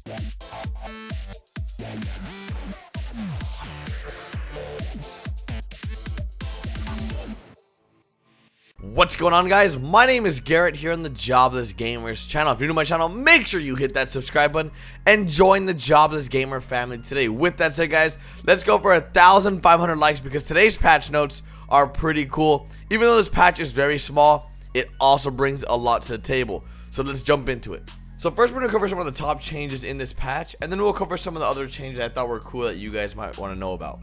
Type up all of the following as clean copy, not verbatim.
What's going on, guys? My name is Garrett here on the Jobless Gamers channel. If you're new to my channel, make sure you hit that subscribe button and join the Jobless Gamer family today. With that said, guys, let's go for 1,500 likes because today's patch notes are pretty cool. Even though this patch is very small, it also brings a lot to the table. So let's jump into it. So first we're going to cover some of the top changes in this patch, and then we'll cover some of the other changes I thought were cool that you guys might want to know about.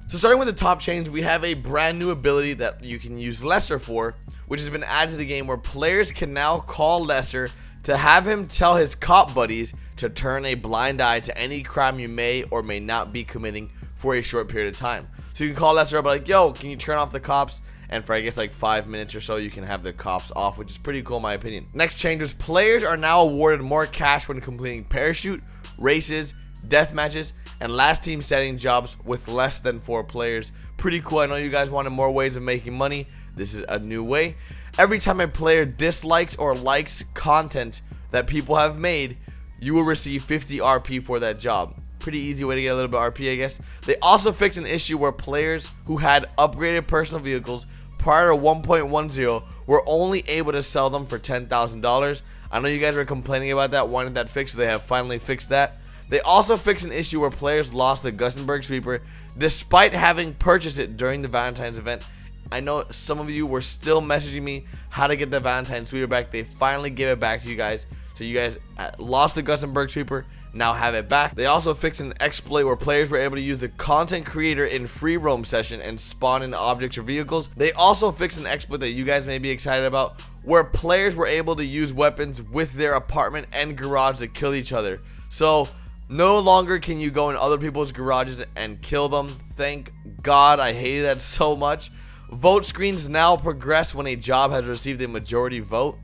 So starting with the top change, we have a brand new ability that you can use Lester for, which has been added to the game, where players can now call Lester to have him tell his cop buddies to turn a blind eye to any crime you may or may not be committing for a short period of time. So you can call Lester up like, yo, can you turn off the cops? And for I guess like 5 minutes or so, you can have the cops off, which is pretty cool in my opinion. Next change is players are now awarded more cash when completing parachute, races, death matches, and last team standing jobs with less than 4 players. Pretty cool. I know you guys wanted more ways of making money. This is a new way. Every time a player dislikes or likes content that people have made, you will receive 50 RP for that job. Pretty easy way to get a little bit of RP, I guess. They also fixed an issue where players who had upgraded personal vehicles prior to 1.10 were only able to sell them for $10,000. I know you guys were complaining about that, wanting that fixed, so they have finally fixed that. They also fixed an issue where players lost the Gothenburg Sweeper despite having purchased it during the Valentine's event. I know some of you were still messaging me how to get the Valentine's Sweeper back. They finally gave it back to you guys. So you guys lost the Gothenburg Sweeper, now have it back. They also fixed an exploit where players were able to use the content creator in free roam session and spawn in objects or vehicles. They also fixed an exploit that you guys may be excited about, where players were able to use weapons with their apartment and garage to kill each other. So no longer can you go in other people's garages and kill them. Thank God. I hated that so much. Vote screens now progress when a job has received a majority vote.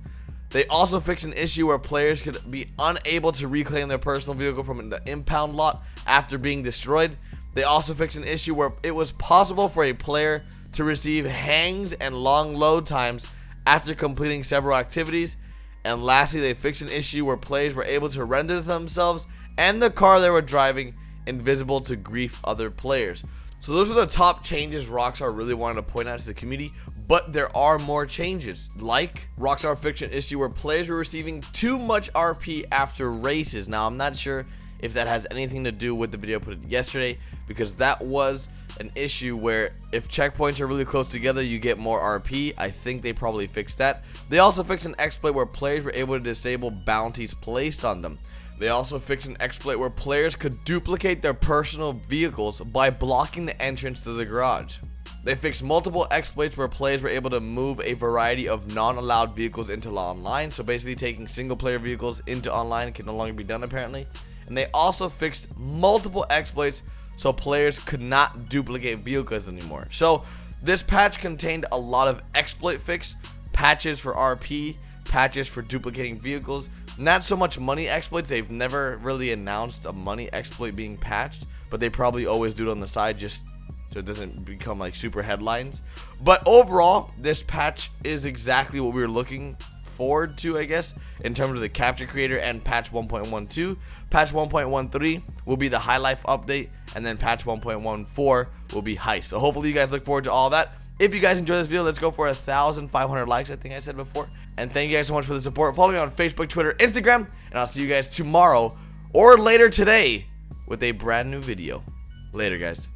They also fixed an issue where players could be unable to reclaim their personal vehicle from the impound lot after being destroyed. They also fixed an issue where it was possible for a player to receive hangs and long load times after completing several activities. And lastly, they fixed an issue where players were able to render themselves and the car they were driving invisible to grief other players. So those are the top changes Rockstar really wanted to point out to the community, but there are more changes, like Rockstar fixed an issue where players were receiving too much RP after races. Now I'm not sure if that has anything to do with the video I put yesterday, because that was an issue where if checkpoints are really close together, you get more RP. I think they probably fixed that. They also fixed an exploit where players were able to disable bounties placed on them. They also fixed an exploit where players could duplicate their personal vehicles by blocking the entrance to the garage. They fixed multiple exploits where players were able to move a variety of non-allowed vehicles into online. So basically taking single player vehicles into online can no longer be done apparently. And they also fixed multiple exploits so players could not duplicate vehicles anymore. So this patch contained a lot of exploit fix, patches for RP, patches for duplicating vehicles. Not so much money exploits. They've never really announced a money exploit being patched, but they probably always do it on the side just so it doesn't become like super headlines. But overall, this patch is exactly what we were looking forward to, I guess, in terms of the capture creator and patch 1.12. Patch 1.13 will be the high life update, and then patch 1.14 will be heist. So hopefully you guys look forward to all that. If you guys enjoyed this video, let's go for 1,500 likes, I think I said before. And thank you guys so much for the support. Follow me on Facebook, Twitter, Instagram, and I'll see you guys tomorrow or later today with a brand new video. Later, guys.